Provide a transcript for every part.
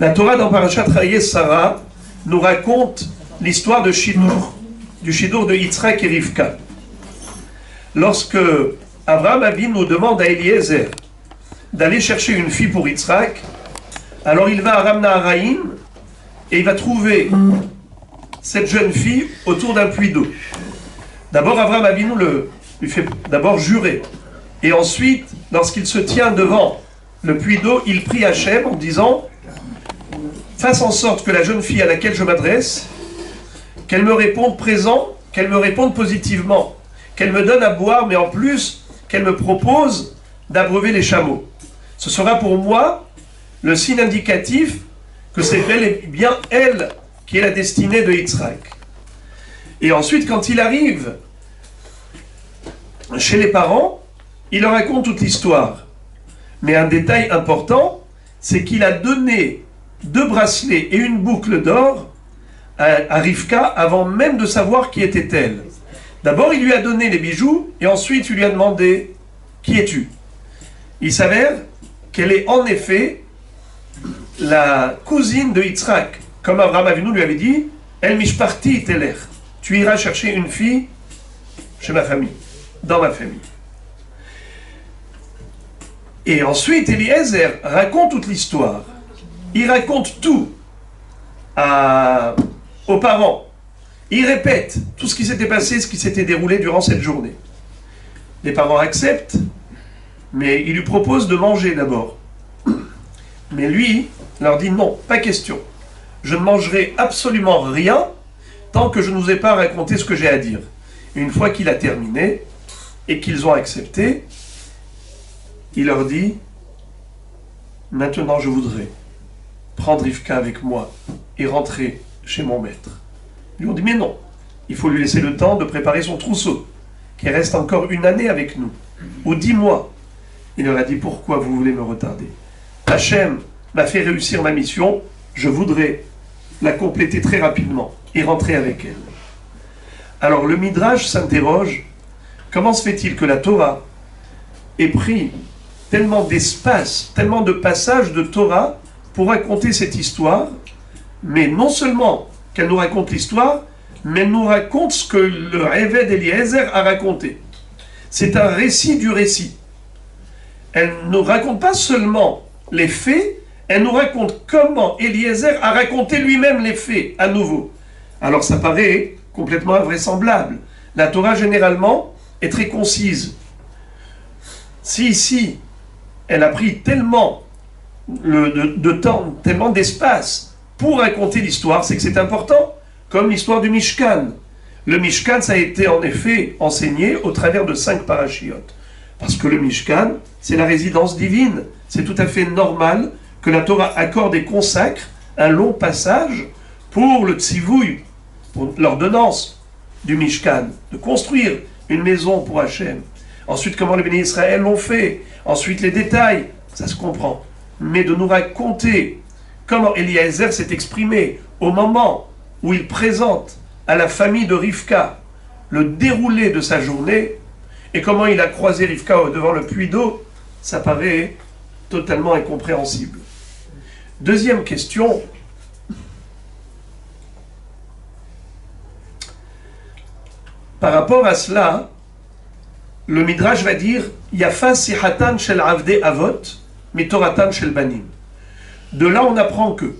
La Torah dans Parashat Chayei Sarah nous raconte l'histoire de Shidur, du Shidur de Yitzhak et Rivka. Lorsque Abraham Avinu nous demande à Eliezer d'aller chercher une fille pour Yitzhak, alors il va à Ramnaharaim et il va trouver cette jeune fille autour d'un puits d'eau. D'abord, Abraham Avinu lui fait d'abord jurer. Et ensuite, lorsqu'il se tient devant le puits d'eau, il prie Hachem en disant « Fasse en sorte que la jeune fille à laquelle je m'adresse, qu'elle me réponde présent, qu'elle me réponde positivement, qu'elle me donne à boire, mais en plus, qu'elle me propose d'abreuver les chameaux. Ce sera pour moi le signe indicatif que c'est bel et bien elle qui est la destinée de Yitzhak. » Et ensuite, quand il arrive chez les parents, il leur raconte toute l'histoire. Mais un détail important, c'est qu'il a donné 2 bracelets et une boucle d'or à Rivka avant même de savoir qui était-elle. D'abord, il lui a donné les bijoux et ensuite il lui a demandé « Qui es-tu » Il s'avère qu'elle est en effet la cousine de Yitzhak. Comme Abraham Avinu lui avait dit « El mishparti teler » tu iras chercher une fille chez ma famille, dans ma famille. Et ensuite, Eliezer raconte toute l'histoire. Il raconte tout aux parents. Il répète tout ce qui s'était passé, ce qui s'était déroulé durant cette journée. Les parents acceptent, mais il lui propose de manger d'abord. Mais lui leur dit non, pas question. Je ne mangerai absolument rien tant que je ne vous ai pas raconté ce que j'ai à dire. Une fois qu'il a terminé et qu'ils ont accepté, il leur dit « Maintenant je voudrais prendre Rivka avec moi et rentrer chez mon maître. » Ils lui ont dit « Mais non, il faut lui laisser le temps de préparer son trousseau, qui reste encore 1 année avec nous, ou 10 mois. » Il leur a dit « Pourquoi vous voulez me retarder? Hachem m'a fait réussir ma mission, je voudrais la compléter très rapidement et rentrer avec elle. » Alors le Midrash s'interroge, comment se fait-il que la Torah ait pris tellement d'espace, tellement de passages de Torah pour raconter cette histoire, mais non seulement qu'elle nous raconte l'histoire, mais elle nous raconte ce que le Eved Eliezer a raconté. C'est un récit du récit. Elle ne nous raconte pas seulement les faits, elle nous raconte comment Eliezer a raconté lui-même les faits à nouveau. Alors ça paraît complètement invraisemblable. La Torah généralement est très concise. Si ici, elle a pris tellement de temps, tellement d'espace pour raconter l'histoire, c'est que c'est important, comme l'histoire du Mishkan. Le Mishkan, ça a été en effet enseigné au travers de 5 parachiotes. Parce que le Mishkan, c'est la résidence divine. C'est tout à fait normal que la Torah accorde et consacre un long passage pour le tzivouï, pour l'ordonnance du Mishkan, de construire une maison pour Hachem. Ensuite, comment les bénis Israël l'ont fait. Ensuite, les détails, ça se comprend. Mais de nous raconter comment Eliezer s'est exprimé au moment où il présente à la famille de Rivka le déroulé de sa journée et comment il a croisé Rivka devant le puits d'eau, ça paraît totalement incompréhensible. Deuxième question. Par rapport à cela, le Midrash va dire Yafa sihatan shel avde avot mitoratan shel banim. De là, on apprend que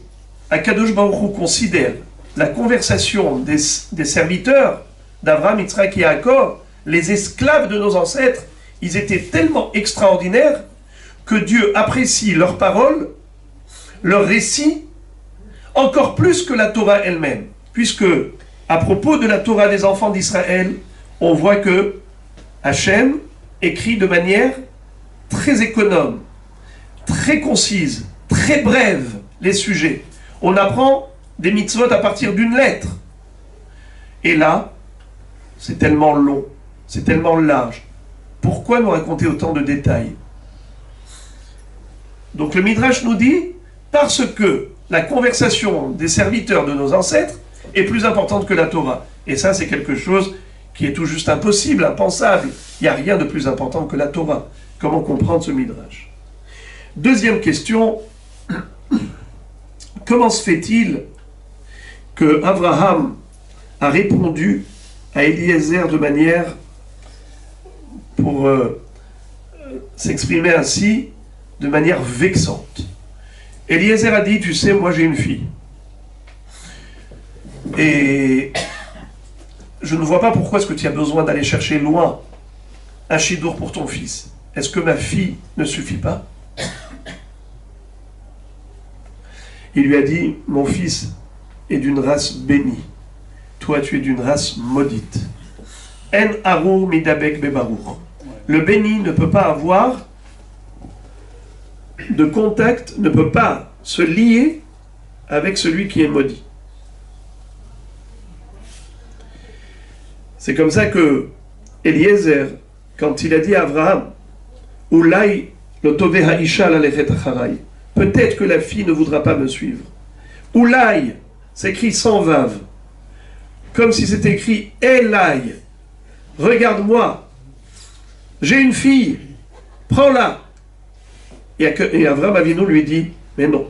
Akadosh Baruch Hu considère la conversation des serviteurs d'Abraham, Yitzhak et Yaakov, les esclaves de nos ancêtres, ils étaient tellement extraordinaires que Dieu apprécie leurs paroles, leurs récits, encore plus que la Torah elle-même. Puisque, à propos de la Torah des enfants d'Israël, on voit que Hachem écrit de manière très économe, très concise, très brève les sujets. On apprend des mitzvot à partir d'une lettre. Et là, c'est tellement long, c'est tellement large. Pourquoi nous raconter autant de détails? Donc le Midrash nous dit, parce que la conversation des serviteurs de nos ancêtres est plus importante que la Torah. Et ça, c'est quelque chose qui est tout juste impossible, impensable. Il n'y a rien de plus important que la Torah. Comment comprendre ce Midrash? Deuxième question, comment se fait-il que Abraham a répondu à Eliezer de manière, pour s'exprimer ainsi, de manière vexante? Eliezer a dit, tu sais, moi j'ai une fille. Et je ne vois pas pourquoi est-ce que tu as besoin d'aller chercher loin un chidour pour ton fils. Est-ce que ma fille ne suffit pas? Il lui a dit, mon fils est d'une race bénie. Toi, tu es d'une race maudite. En arur midabek bebarur. Le béni ne peut pas avoir de contact, ne peut pas se lier avec celui qui est maudit. C'est comme ça que Eliezer, quand il a dit à Abraham, Oulai lotove haisha lalechet acharai, peut-être que la fille ne voudra pas me suivre. Oulai, c'est écrit sans vave, comme si c'était écrit Elai, regarde-moi, j'ai une fille, prends-la. Et Abraham Avinu lui dit, mais non,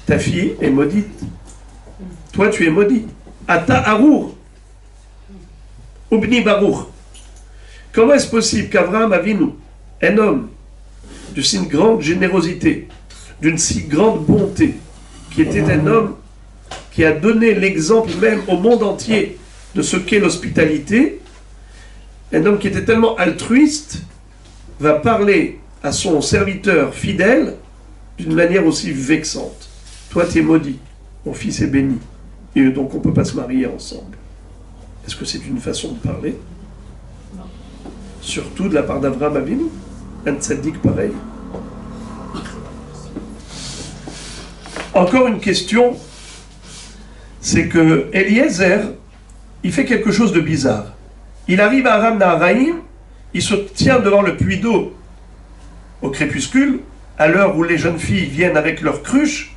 ta fille est maudite, toi tu es maudit. Ata arur, ubni baruch. Comment est-ce possible qu'Abraham Avinu, un homme de si grande générosité, d'une si grande bonté, qui était un homme qui a donné l'exemple même au monde entier de ce qu'est l'hospitalité, un homme qui était tellement altruiste, va parler à son serviteur fidèle d'une manière aussi vexante. Toi, tu es maudit, mon fils est béni, et donc on ne peut pas se marier ensemble. Est-ce que c'est une façon de parler? Non. Surtout de la part d'Abraham Avinu, un tzaddik pareil. Encore une question, c'est que Eliezer, il fait quelque chose de bizarre. Il arrive à Aram Naharaim, il se tient devant le puits d'eau au crépuscule, à l'heure où les jeunes filles viennent avec leurs cruches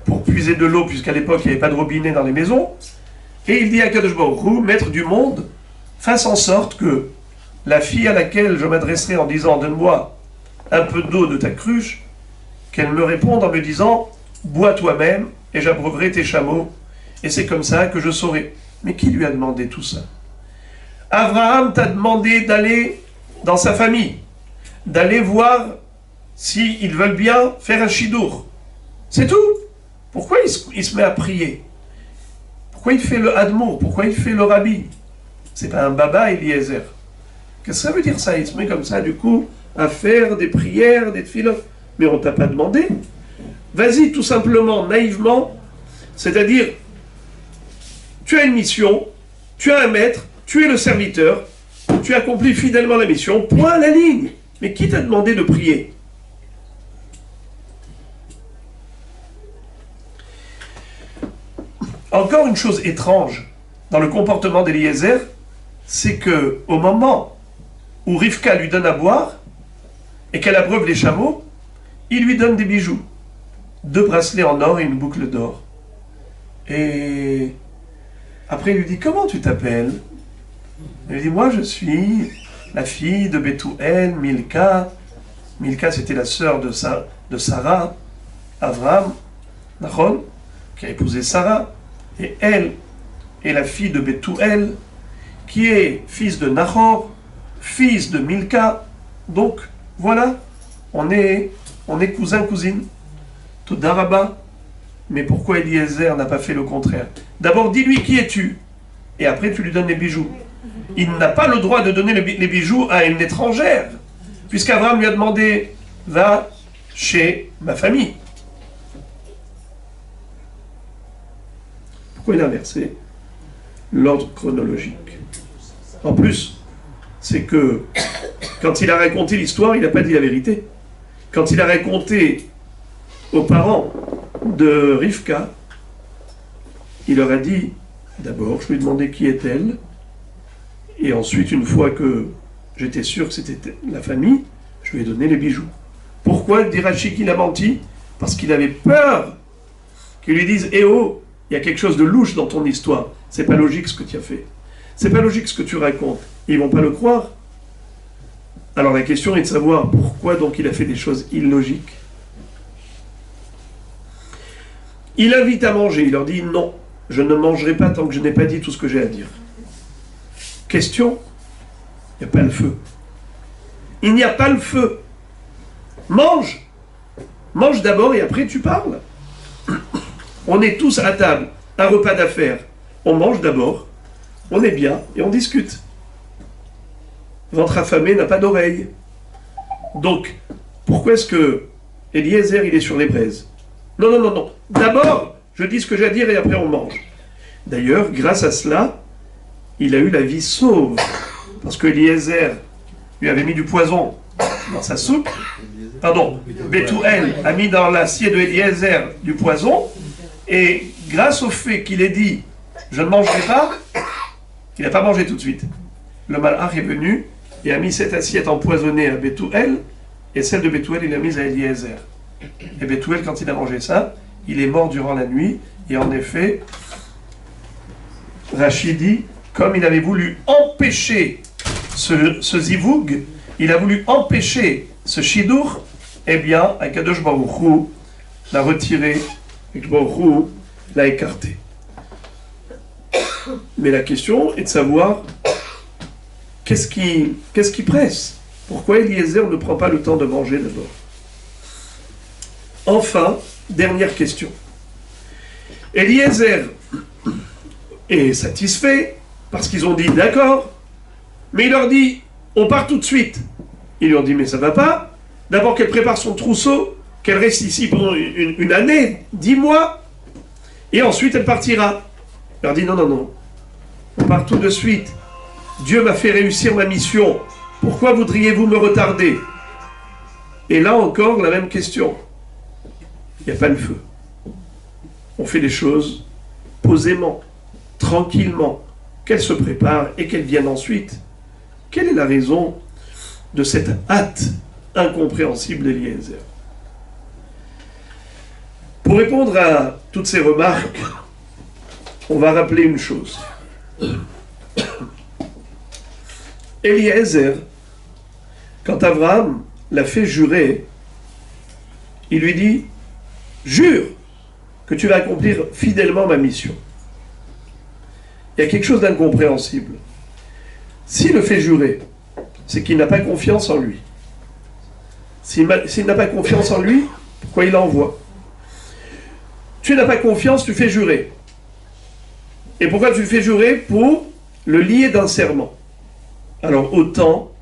pour puiser de l'eau, puisqu'à l'époque il n'y avait pas de robinet dans les maisons, et il dit à Kadosh Baruch Hu, maître du monde, fasse en sorte que la fille à laquelle je m'adresserai en disant donne-moi un peu d'eau de ta cruche, qu'elle me réponde en me disant bois toi-même et j'abreuverai tes chameaux, et c'est comme ça que je saurai. Mais qui lui a demandé tout ça? Abraham t'a demandé d'aller dans sa famille, d'aller voir s'ils veulent bien faire un chidour. C'est tout. Pourquoi il se met à prier? Pourquoi il fait le hadmour? Pourquoi il fait le rabbi? C'est pas un baba, Eliezer. Qu'est-ce que ça veut dire ça? Il se met comme ça, du coup, à faire des prières, des tefilot. Mais on t'a pas demandé. Vas-y, tout simplement, naïvement, c'est-à-dire, tu as une mission, tu as un maître, tu es le serviteur, tu accomplis fidèlement la mission, point à la ligne. Mais qui t'a demandé de prier? Encore une chose étrange dans le comportement d'Eliezer, c'est que au moment où Rivka lui donne à boire et qu'elle abreuve les chameaux, il lui donne des bijoux, 2 bracelets en or et une boucle d'or. Et après il lui dit comment tu t'appelles? Il lui dit moi je suis la fille de Bethuel, Milka. Milka c'était la sœur de Sarah, Abraham, Nachon, qui a épousé Sarah. Et elle est la fille de Bethuel, qui est fils de Nahor, fils de Milka. Donc, voilà, on est cousin-cousine. Tout d'Araba. Mais pourquoi Eliezer n'a pas fait le contraire? D'abord, dis-lui qui es-tu, et après tu lui donnes les bijoux. Il n'a pas le droit de donner les bijoux à une étrangère, puisqu'Abraham lui a demandé, va chez ma famille. Pourquoi il a inversé l'ordre chronologique? En plus, c'est que quand il a raconté l'histoire, il n'a pas dit la vérité. Quand il a raconté aux parents de Rivka, il leur a dit, d'abord, je lui ai demandé qui est-elle, et ensuite, une fois que j'étais sûr que c'était la famille, je lui ai donné les bijoux. Pourquoi dit Rachi qu'il a menti? Parce qu'il avait peur qu'ils lui disent, eh oh, il y a quelque chose de louche dans ton histoire. C'est pas logique ce que tu as fait. C'est pas logique ce que tu racontes. Ils vont pas le croire. Alors la question est de savoir pourquoi donc il a fait des choses illogiques. Il invite à manger, il leur dit non, je ne mangerai pas tant que je n'ai pas dit tout ce que j'ai à dire. Question, il n'y a pas le feu. Il n'y a pas le feu. Mange. Mange d'abord et après tu parles. On est tous à table, un repas d'affaires. On mange d'abord, on est bien et on discute. Ventre affamé n'a pas d'oreille. Donc, pourquoi est-ce que Eliezer, il est sur les braises? Non, non, non, non. D'abord, je dis ce que j'ai à dire et après on mange. D'ailleurs, grâce à cela, il a eu la vie sauve. Parce que Eliezer lui avait mis du poison dans sa soupe. Pardon, Bethuel a mis dans l'assiette de Eliezer du poison. Et grâce au fait qu'il ait dit « je ne mangerai pas », il n'a pas mangé tout de suite. Le malach est venu et a mis cette assiette empoisonnée à Bethuel, et celle de Bethuel, il l'a mise à Eliezer. Et Bethuel, quand il a mangé ça, il est mort durant la nuit, et en effet, Rachid dit, comme il avait voulu empêcher ce zivoug, il a voulu empêcher ce shidour, eh bien, Akadosh Baruch Hu l'a retiré, Akadosh Baruch Hu l'a écarté. Mais la question est de savoir qu'est-ce qui presse? Pourquoi Eliezer ne prend pas le temps de manger d'abord? Enfin, dernière question. Eliezer est satisfait parce qu'ils ont dit d'accord, mais il leur dit on part tout de suite. Il leur dit mais ça va pas. D'abord qu'elle prépare son trousseau, qu'elle reste ici pendant une année, 10 mois, et ensuite elle partira. Il leur dit non, non, non, on part tout de suite. Dieu m'a fait réussir ma mission. Pourquoi voudriez-vous me retarder? Et là encore, la même question. Il n'y a pas le feu. On fait les choses posément, tranquillement, qu'elles se préparent et qu'elles viennent ensuite. Quelle est la raison de cette hâte incompréhensible d'Eliezer? Pour répondre à toutes ces remarques, on va rappeler une chose. Eliezer, quand Abraham l'a fait jurer, il lui dit « Jure que tu vas accomplir fidèlement ma mission. » Il y a quelque chose d'incompréhensible. S'il le fait jurer, c'est qu'il n'a pas confiance en lui. S'il n'a pas confiance en lui, pourquoi il l'envoie? Tu n'as pas confiance, tu fais jurer. Et pourquoi tu le fais jurer? Pour le lier d'un serment. Alors autant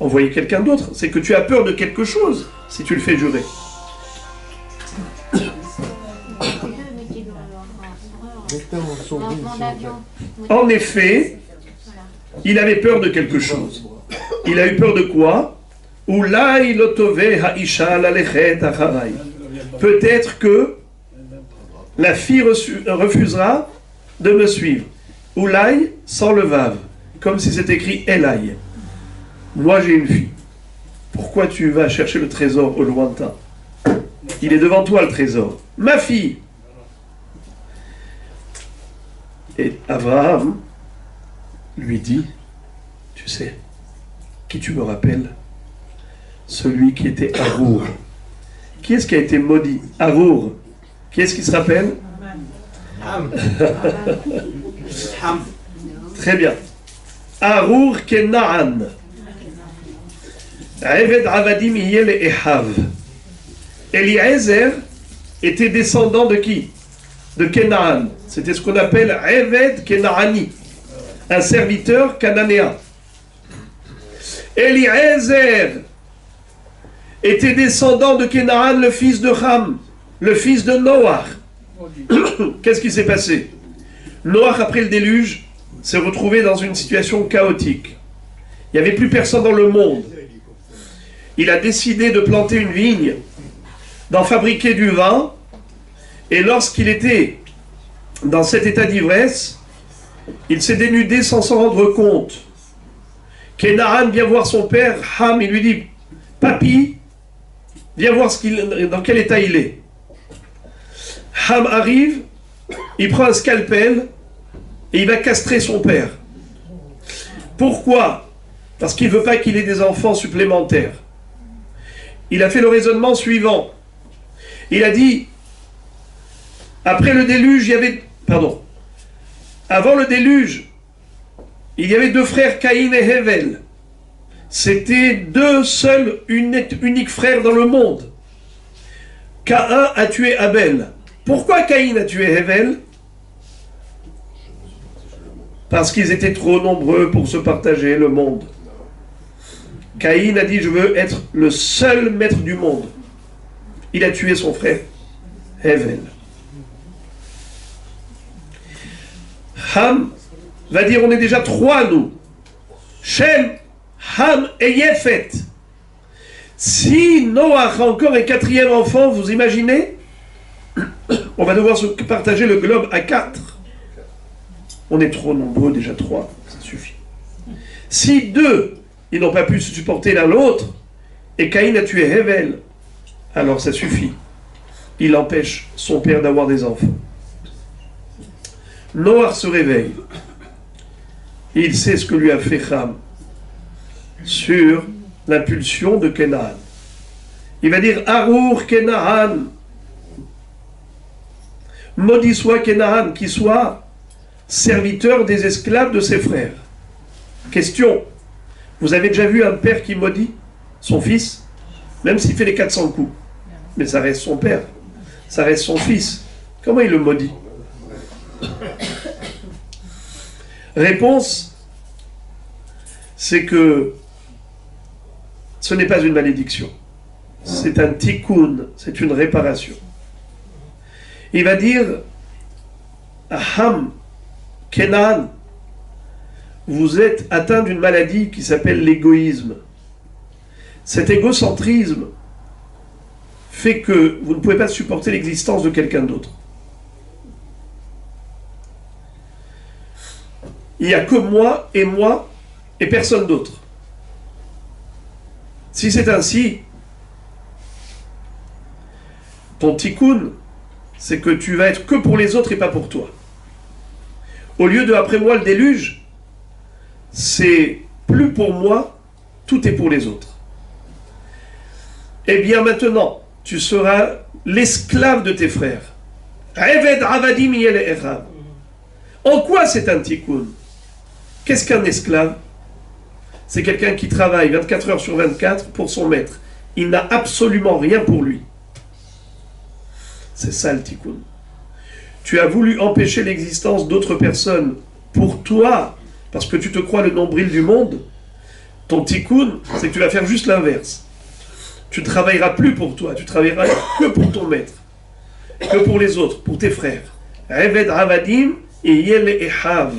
envoyer quelqu'un d'autre. C'est que tu as peur de quelque chose si tu le fais jurer. En effet, il avait peur de quelque chose. Il a eu peur de quoi? Peut-être que la fille refusera de me suivre. Oulai sans le vav, comme si c'était écrit Elai. Moi j'ai une fille. Pourquoi tu vas chercher le trésor au lointain? Il est devant toi le trésor. Ma fille. Et Abraham lui dit, tu sais, qui tu me rappelles? Celui qui était Arour. Qui est-ce qui a été maudit? Arour. Qui est-ce qui se rappelle? Très bien. Arour Kenaan. Eved Avadim Yel Ehav. Eliezer était descendant de qui? De Kenaan. C'était ce qu'on appelle Eved Kenaani, un serviteur cananéen. Eliezer était descendant de Kenaan, le fils de Ham, le fils de Noach. Qu'est-ce qui s'est passé? Noach, après le déluge, s'est retrouvé dans une situation chaotique. Il n'y avait plus personne dans le monde. Il a décidé de planter une vigne, d'en fabriquer du vin, et lorsqu'il était dans cet état d'ivresse, il s'est dénudé sans s'en rendre compte. Kenaan vient voir son père, Ham, il lui dit « Papy, viens voir dans quel état il est. » Ham arrive, il prend un scalpel et il va castrer son père. Pourquoi? Parce qu'il ne veut pas qu'il ait des enfants supplémentaires. Il a fait le raisonnement suivant. Il a dit, Après le déluge, il y avait... Pardon. Avant le déluge, il y avait deux frères, Caïn et Hevel. C'était deux seuls, uniques frères dans le monde. Caïn a tué Abel. Pourquoi Caïn a tué Hevel? Parce qu'ils étaient trop nombreux pour se partager le monde. Caïn a dit, je veux être le seul maître du monde. Il a tué son frère, Hevel. Ham va dire, on est déjà trois, nous. Shem, Ham et Yefet. Si Noach a encore un quatrième enfant, vous imaginez? On va devoir se partager le globe à 4. On est trop nombreux, déjà 3, ça suffit. Si 2, ils n'ont pas pu se supporter l'un l'autre, et Caïn a tué Hevel, alors ça suffit. Il empêche son père d'avoir des enfants. Noach se réveille. Il sait ce que lui a fait Ham sur l'impulsion de Canaan. Il va dire Arour Canaan. Maudit soit Canaan, qui soit serviteur des esclaves de ses frères. Question. Vous avez déjà vu un père qui maudit son fils, même s'il fait les 400 coups? Mais ça reste son père. Ça reste son fils. Comment il le maudit? Réponse, c'est que ce n'est pas une malédiction. C'est un tikkun, c'est une réparation. Il va dire, Ham, Kenan, vous êtes atteint d'une maladie qui s'appelle l'égoïsme. Cet égocentrisme fait que vous ne pouvez pas supporter l'existence de quelqu'un d'autre. Il n'y a que moi et personne d'autre. Si c'est ainsi, ton tikkun, c'est que tu vas être que pour les autres et pas pour toi. Au lieu de après moi le déluge, c'est plus pour moi, tout est pour les autres. Eh bien maintenant, tu seras l'esclave de tes frères. Eved avadim yel echav. En quoi c'est un tikkun? Qu'est-ce qu'un esclave? C'est quelqu'un qui travaille 24 heures sur 24 pour son maître. Il n'a absolument rien pour lui. C'est ça le tikkun. Tu as voulu empêcher l'existence d'autres personnes pour toi, parce que tu te crois le nombril du monde. Ton tikkun, c'est que tu vas faire juste l'inverse. Tu ne travailleras plus pour toi, tu travailleras que pour ton maître, que pour les autres, pour tes frères. Eved avadim et yel echav.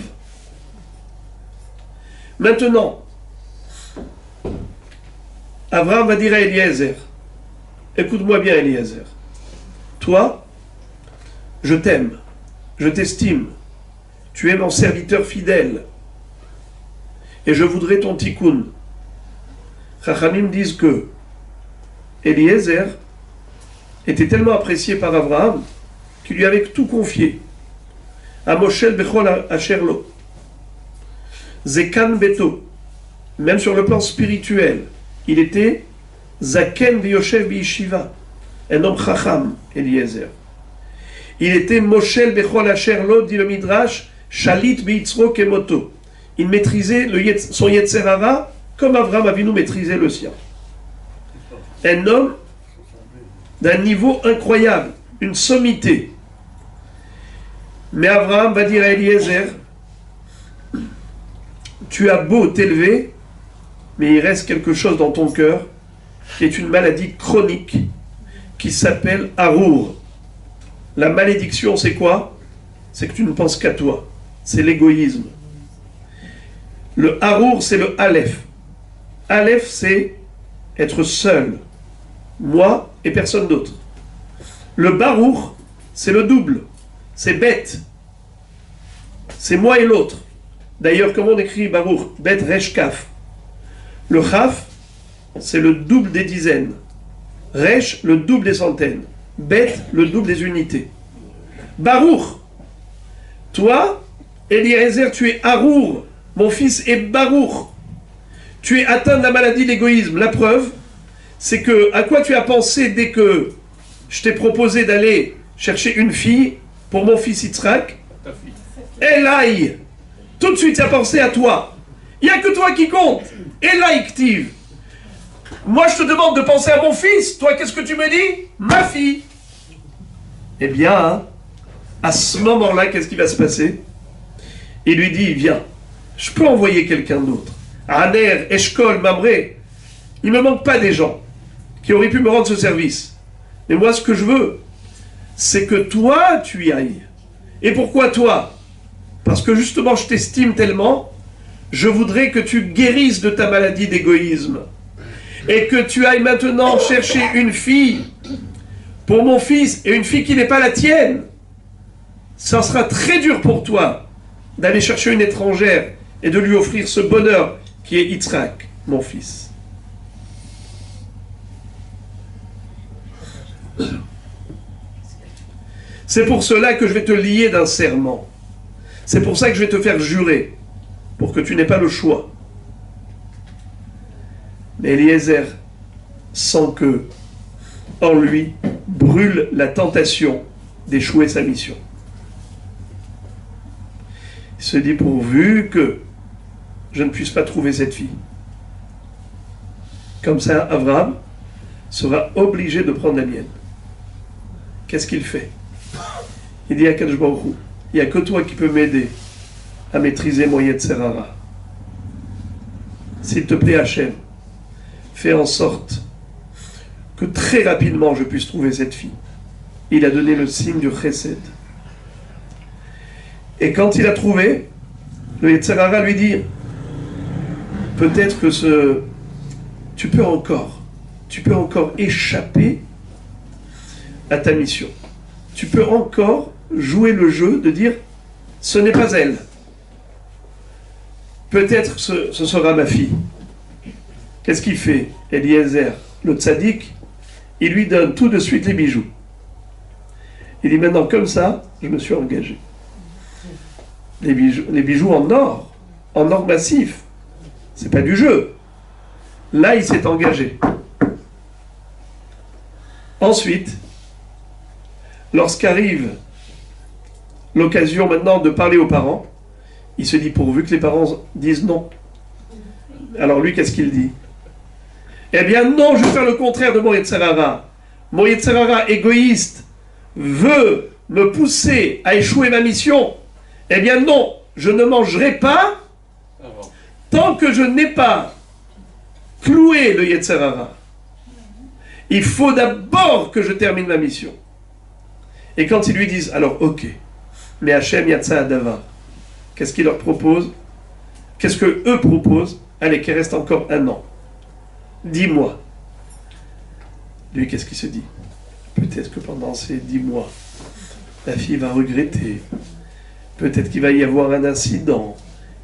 Maintenant, Abraham va dire à Eliezer, écoute-moi bien Eliezer, toi, je t'aime, je t'estime, tu es mon serviteur fidèle, et je voudrais ton tikkun. Chachamim disent que Eliezer était tellement apprécié par Abraham qu'il lui avait tout confié. À Moshel Bechol Asherlo. Zekan Beto, même sur le plan spirituel, il était Zaken Viyoshev Biyeshiva, un homme chacham, Eliezer. Il était Moshel Bechol Asherlo, dit le Midrash, Shalit Biyitzro Kemoto. Il maîtrisait son Yetzer Hara comme Abraham Avinu maîtrisait le sien. Un homme d'un niveau incroyable, une sommité. Mais Abraham va dire à Eliezer, tu as beau t'élever, mais il reste quelque chose dans ton cœur qui est une maladie chronique qui s'appelle Arour. La malédiction, c'est quoi? C'est que tu ne penses qu'à toi. C'est l'égoïsme. Le Arour, c'est le Aleph. Aleph, c'est être seul. Moi et personne d'autre. Le Barour, c'est le double. C'est bête. C'est moi et l'autre. D'ailleurs, comment on écrit Barour? Bet Resh Kaf. Le Chaf, c'est le double des dizaines. Resh, le double des centaines. Bet, le double des unités. Barour. Toi, Eliezer, tu es Arour. Mon fils est Barour. Tu es atteint de la maladie de l'égoïsme. La preuve, c'est que, à quoi tu as pensé dès que je t'ai proposé d'aller chercher une fille pour mon fils Yitzhak, Elai. Tout de suite, ça pensé à toi. Il n'y a que toi qui compte. Elai Ktiv. Moi, je te demande de penser à mon fils. Toi, qu'est-ce que tu me dis? Ma fille. Eh bien, hein, à ce moment-là, qu'est-ce qui va se passer? Il lui dit, viens, je peux envoyer quelqu'un d'autre. Aner, Eshkol, Mamré. Il ne me manque pas des gens qui auraient pu me rendre ce service. Mais moi, ce que je veux, c'est que toi, tu y ailles. Et pourquoi toi? Parce que justement, je t'estime tellement, je voudrais que tu guérisses de ta maladie d'égoïsme. Et que tu ailles maintenant chercher une fille pour mon fils, et une fille qui n'est pas la tienne. Ça sera très dur pour toi d'aller chercher une étrangère et de lui offrir ce bonheur qui est Yitzhak, mon fils. C'est pour cela que je vais te lier d'un serment. C'est pour ça que je vais te faire jurer, pour que tu n'aies pas le choix. Mais Eliezer sent que, en lui, brûle la tentation d'échouer sa mission. Il se dit, pourvu que je ne puisse pas trouver cette fille. Comme ça, Abraham sera obligé de prendre la mienne. Qu'est-ce qu'il fait? Il dit à Kadosh Baruch Hu, il n'y a que toi qui peux m'aider à maîtriser mon Yetzer Hara. S'il te plaît, Hachem, fais en sorte que très rapidement je puisse trouver cette fille. Il a donné le signe du Chesed. Et quand il a trouvé, le Yetzer Hara lui dit, peut-être que tu peux encore échapper à ta mission. Tu peux encore jouer le jeu de dire, ce n'est pas elle. Peut-être ce sera ma fille. Qu'est-ce qu'il fait, Eliezer, le tzaddik? Il lui donne tout de suite les bijoux. Il dit, maintenant comme ça, je me suis engagé. Les bijoux en or massif. C'est pas du jeu. Là, il s'est engagé. Ensuite, lorsqu'arrive l'occasion maintenant de parler aux parents, il se dit, pourvu que les parents disent non. Alors lui, qu'est-ce qu'il dit? Eh bien non, je vais faire le contraire de mon Yetzer Hara. Mon Yetzer Hara égoïste veut me pousser à échouer ma mission. Eh bien non, je ne mangerai pas tant que je n'ai pas cloué le Yetzer Hara. Il faut d'abord que je termine ma mission. Et quand ils lui disent, alors ok, mais Hachem Yatsa Adava, qu'est-ce qu'il leur propose? Qu'est-ce que eux proposent? Allez, qu'il reste encore un an. Dis-moi. Lui, qu'est-ce qu'il se dit? Peut-être que pendant ces 10 mois, la fille va regretter. Peut-être qu'il va y avoir un incident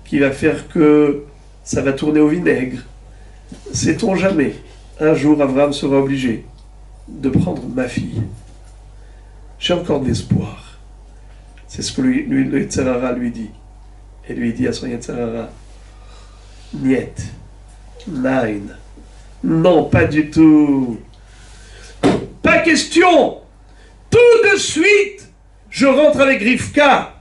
qui va faire que ça va tourner au vinaigre. Sait-on jamais? Un jour, Abraham sera obligé de prendre ma fille. J'ai encore de l'espoir. C'est ce que le Yetzer Hara lui dit. Et lui dit à son Yetzer Hara, Niet, nein, non, pas du tout. Pas question. Tout de suite, je rentre avec Rivka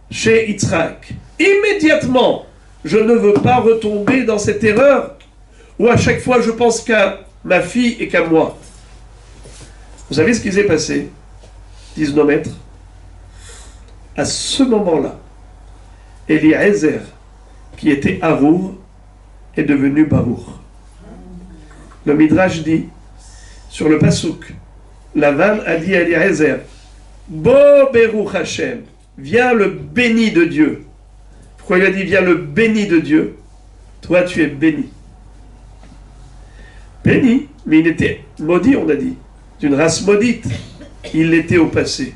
chez Yitzhak. Immédiatement, je ne veux pas retomber dans cette erreur où à chaque fois je pense qu'à ma fille et qu'à moi. Vous savez ce qui s'est passé, disent nos maîtres? À ce moment-là, Eliezer, qui était Harour, est devenu Barour. Le Midrash dit, sur le Passouk, Lavan a dit à Eliezer, Bo Beruch Hashem, viens le béni de Dieu. Pourquoi il a dit, viens le béni de Dieu? Toi, tu es béni. Béni, mais il était maudit, on a dit, d'une race maudite. Il l'était au passé.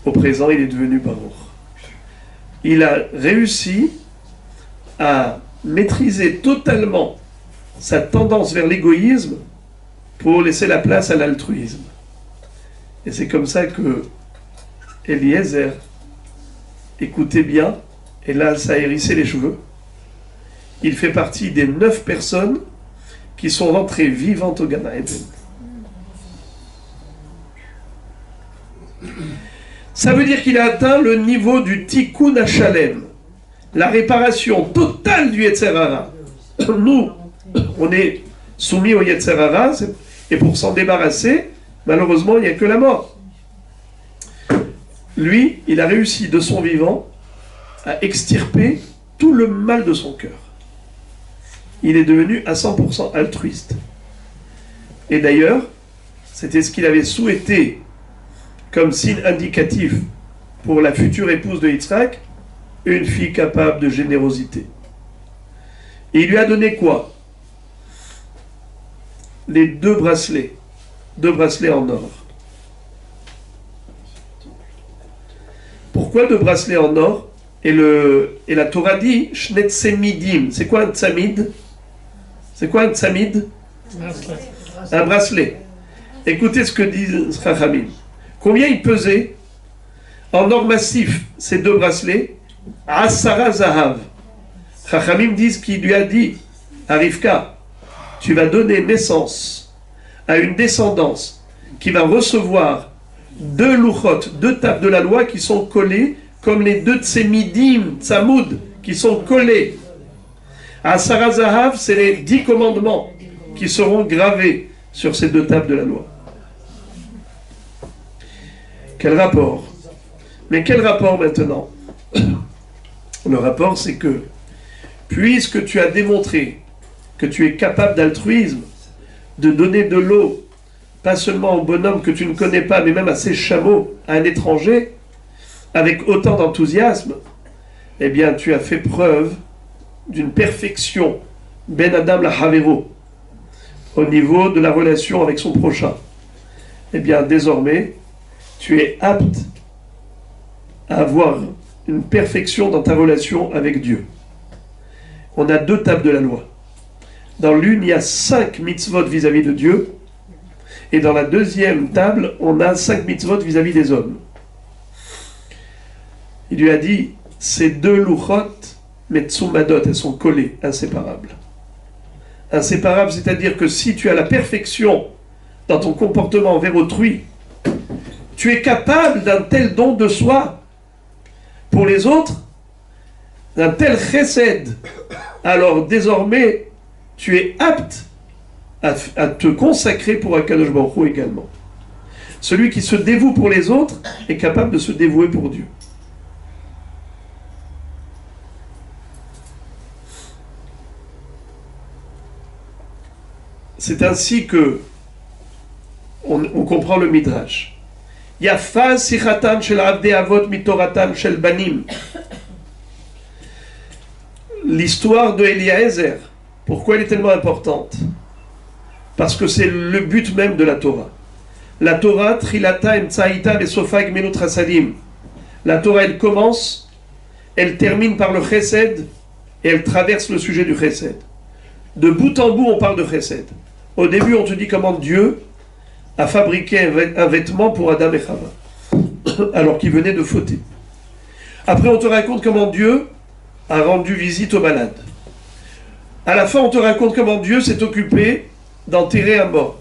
Au présent, il est devenu Baruch. Il a réussi à maîtriser totalement sa tendance vers l'égoïsme pour laisser la place à l'altruisme. Et c'est comme ça que Eliezer, écoutez bien, et là ça a hérissé les cheveux, il fait partie des 9 personnes qui sont rentrées vivantes au Gan Eden. Ça veut dire qu'il a atteint le niveau du tikkun hashalem, la réparation totale du Yetzer Hara. Nous, on est soumis au Yetzer Hara, et pour s'en débarrasser, malheureusement, il n'y a que la mort. Lui, il a réussi de son vivant à extirper tout le mal de son cœur. Il est devenu à 100% altruiste. Et d'ailleurs, c'était ce qu'il avait souhaité comme signe indicatif pour la future épouse de Yitzhak, une fille capable de générosité. Et il lui a donné quoi? Les deux bracelets en or. Pourquoi deux bracelets en or? Et la Torah dit Shnetzemidim. C'est quoi un tsamid? C'est quoi un tsamid? Un bracelet. Écoutez ce que dit Chachamim. Combien il pesait en or massif ces deux bracelets? Asara Zahav. Chachamim disent qu'il lui a dit à Rivka, tu vas donner naissance à une descendance qui va recevoir deux louchot, deux tables de la loi qui sont collées comme les deux tsemidim, tsamoud, qui sont collés. Asara Zahav, c'est les 10 commandements qui seront gravés sur ces deux tables de la loi. Quel rapport? Mais quel rapport maintenant? Le rapport, c'est que, puisque tu as démontré que tu es capable d'altruisme, de donner de l'eau, pas seulement au bonhomme que tu ne connais pas, mais même à ses chameaux, à un étranger, avec autant d'enthousiasme, eh bien, tu as fait preuve d'une perfection, Ben Adam la Havero, au niveau de la relation avec son prochain. Eh bien, désormais, tu es apte à avoir une perfection dans ta relation avec Dieu. On a deux tables de la loi. Dans l'une, il y a 5 mitzvot vis-à-vis de Dieu, et dans la deuxième table, on a 5 mitzvot vis-à-vis des hommes. Il lui a dit, ces deux louchot, metzumadot, elles sont collées, inséparables. Inséparables, c'est-à-dire que si tu as la perfection dans ton comportement envers autrui, tu es capable d'un tel don de soi pour les autres, d'un tel chesed, alors désormais, tu es apte à te consacrer pour Akadosh Baruch Hu également. Celui qui se dévoue pour les autres est capable de se dévouer pour Dieu. C'est ainsi que on comprend le Midrash. Yafa sichatan shel avdei avot mitoratan shel banim. L'histoire de Eliezer, pourquoi elle est tellement importante? Parce que c'est le but même de la Torah. La Torah, trilata emtsaïta vesofag menut chasadim. La Torah, elle commence, elle termine par le chesed, et elle traverse le sujet du chesed. De bout en bout, on parle de chesed. Au début, on te dit comment Dieu a fabriqué un vêtement pour Adam et Chava, alors qu'ils venaient de fauter. Après, on te raconte comment Dieu a rendu visite aux malades. À la fin, on te raconte comment Dieu s'est occupé d'enterrer un mort.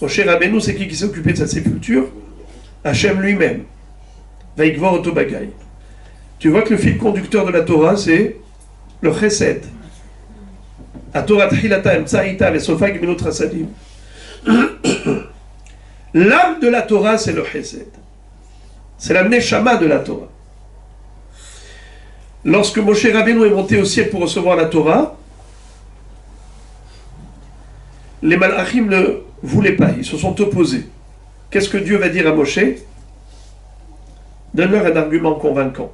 Moshe Rabbeinu, c'est qui s'est occupé de sa sépulture? Hachem lui-même. Vaikvor Otobagaï. Tu vois que le fil conducteur de la Torah, c'est le chesed. L'âme de la Torah, c'est le chesed. C'est la neshama de la Torah. Lorsque Moshe Rabbeinu est monté au ciel pour recevoir la Torah, les malachim ne voulaient pas, ils se sont opposés. Qu'est-ce que Dieu va dire à Moshe? Donne-leur un argument convaincant.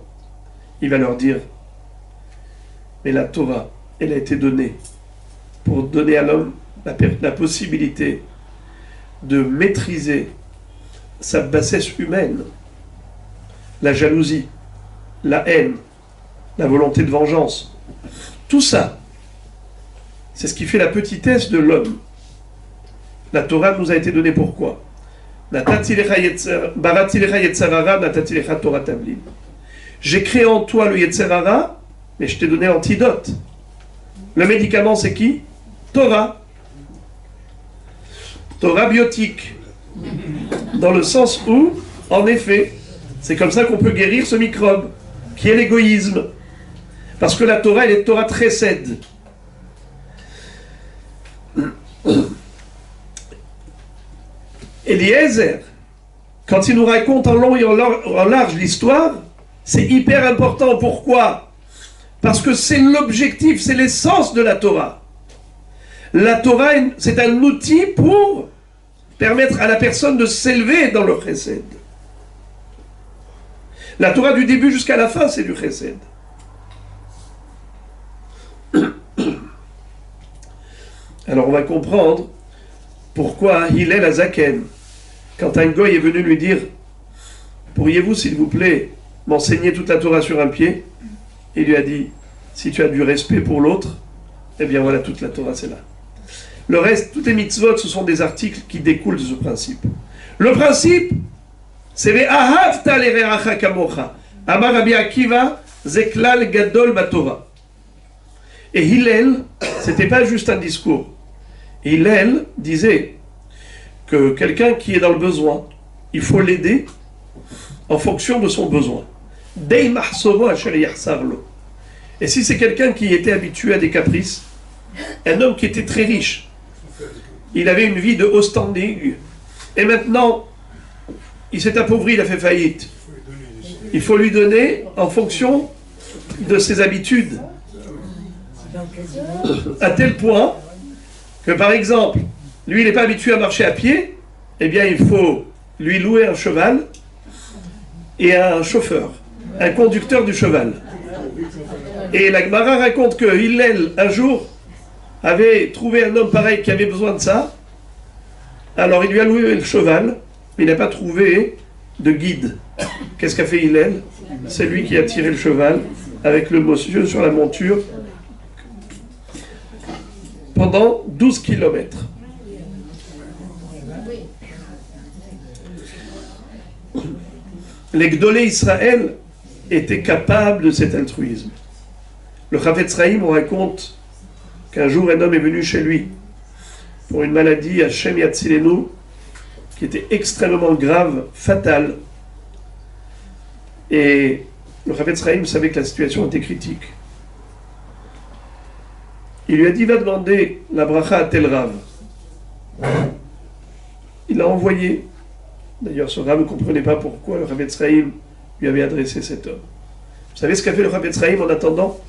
Il va leur dire, mais la Torah, elle a été donnée pour donner à l'homme la possibilité de maîtriser sa bassesse humaine, la jalousie, la haine, la volonté de vengeance. Tout ça, c'est ce qui fait la petitesse de l'homme. La Torah nous a été donnée pourquoi? J'ai créé en toi le Yetzer Hara, mais je t'ai donné l'antidote. Le médicament, c'est qui? Torah. Torah biotique. Dans le sens où, en effet, C'est comme ça qu'on peut guérir ce microbe, qui est l'égoïsme. Parce que la Torah, elle est Torah Chesed. Eliezer, quand il nous raconte en long et en large l'histoire, c'est hyper important. Pourquoi? Parce que c'est l'objectif, c'est l'essence de la Torah. La Torah, c'est un outil pour permettre à la personne de s'élever dans le chesed. La Torah du début jusqu'à la fin, c'est du chesed. Alors on va comprendre pourquoi Hillel Azaken, quand un goy est venu lui dire « Pourriez-vous, s'il vous plaît, m'enseigner toute la Torah sur un pied ?» Il lui a dit « Si tu as du respect pour l'autre, eh bien voilà, toute la Torah, c'est là. » Le reste, toutes les mitzvot, ce sont des articles qui découlent de ce principe. Le principe, c'est « Ve'ahavta lereacha kamocha » Amar Rabbi Akiva, Zeklal Gadol Batorah. Et Hillel, c'était pas juste un discours. Hillel disait que quelqu'un qui est dans le besoin, il faut l'aider en fonction de son besoin. Dei mahsovo asher yachsar lo. Et si c'est quelqu'un qui était habitué à des caprices, un homme qui était très riche, il avait une vie de haut standing, et maintenant, il s'est appauvri, il a fait faillite. Il faut lui donner en fonction de ses habitudes. À tel point que, par exemple, lui, il n'est pas habitué à marcher à pied, eh bien, il faut lui louer un cheval et un chauffeur, un conducteur du cheval. Et la Gemara raconte que Hillel, un jour, avait trouvé un homme pareil qui avait besoin de ça. Alors, il lui a loué le cheval, mais il n'a pas trouvé de guide. Qu'est-ce qu'a fait Hillel? C'est lui qui a tiré le cheval avec le monsieur sur la monture pendant 12 kilomètres. Les Gdolé Israël étaient capables de cet altruisme. Le Chafetz Chaim, on raconte qu'un jour un homme est venu chez lui pour une maladie Hashem Yatzilenu qui était extrêmement grave, fatale. Et le Chafetz Chaim savait que la situation était critique. Il lui a dit, va demander la bracha à tel Rav. Il l'a envoyé. D'ailleurs, ce Rav ne comprenait pas pourquoi le Chafetz Chaim lui avait adressé cet homme. Vous savez ce qu'a fait le Chafetz Chaim en attendant?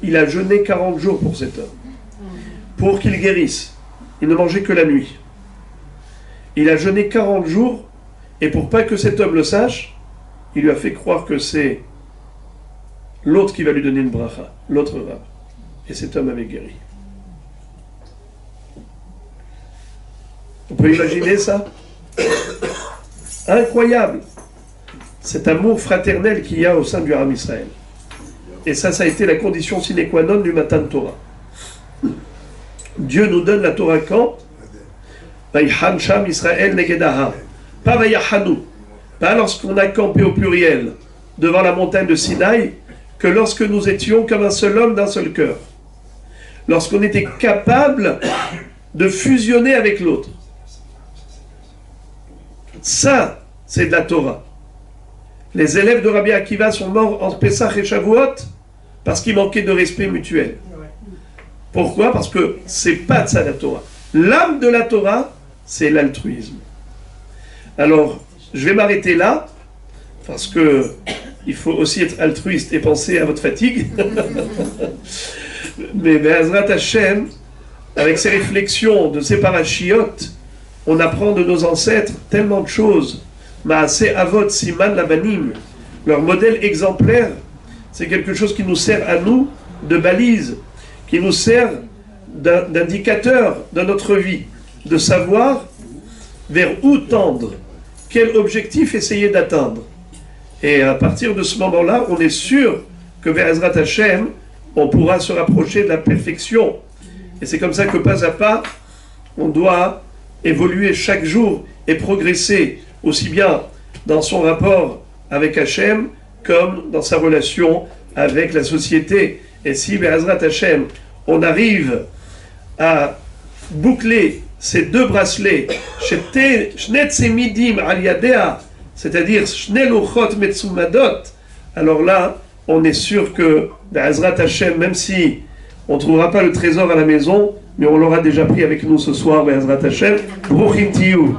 Il a jeûné 40 jours pour cet homme, pour qu'il guérisse. Il ne mangeait que la nuit. Il a jeûné 40 jours, et pour pas que cet homme le sache, il lui a fait croire que c'est l'autre qui va lui donner une bracha, l'autre Rav. Et cet homme avait guéri. On peut imaginer ça? Incroyable! Cet amour fraternel qu'il y a au sein du Ham Israël. Et ça a été la condition sine qua non du Matan Torah. Dieu nous donne la Torah quand? Vaïchan Sham Israël Negedaha. Pas Vaïchanu. Pas lorsqu'on a campé au pluriel devant la montagne de Sinaï, que lorsque nous étions comme un seul homme d'un seul cœur. Lorsqu'on était capable de fusionner avec l'autre. Ça, c'est de la Torah. Les élèves de Rabbi Akiva sont morts en Pessah et Shavuot parce qu'il manquait de respect mutuel. Pourquoi? Parce que c'est pas de ça la Torah. L'âme de la Torah, c'est l'altruisme. Alors, je vais m'arrêter là parce que il faut aussi être altruiste et penser à votre fatigue. Mais Be'ezrat Hashem, avec ces réflexions de ces parachiotes, on apprend de nos ancêtres tellement de choses. Maaseh Avot Siman Labanim, leur modèle exemplaire, c'est quelque chose qui nous sert à nous de balise, qui nous sert d'indicateur dans notre vie, de savoir vers où tendre, quel objectif essayer d'atteindre. Et à partir de ce moment-là, on est sûr que vers Ezrat Hashem, on pourra se rapprocher de la perfection. Et c'est comme ça que pas à pas, on doit évoluer chaque jour et progresser, aussi bien dans son rapport avec Hashem, comme dans sa relation avec la société. Et si, Be'ezrat Hashem, on arrive à boucler ces deux bracelets, Shnet Semidim Al Yadea, c'est-à-dire Shnei Luchot Metzumadot, alors là, on est sûr que, Be'ezrat Hashem, même si on ne trouvera pas le trésor à la maison, mais on l'aura déjà pris avec nous ce soir, Be'ezrat Hashem, Bruchim Tiyou.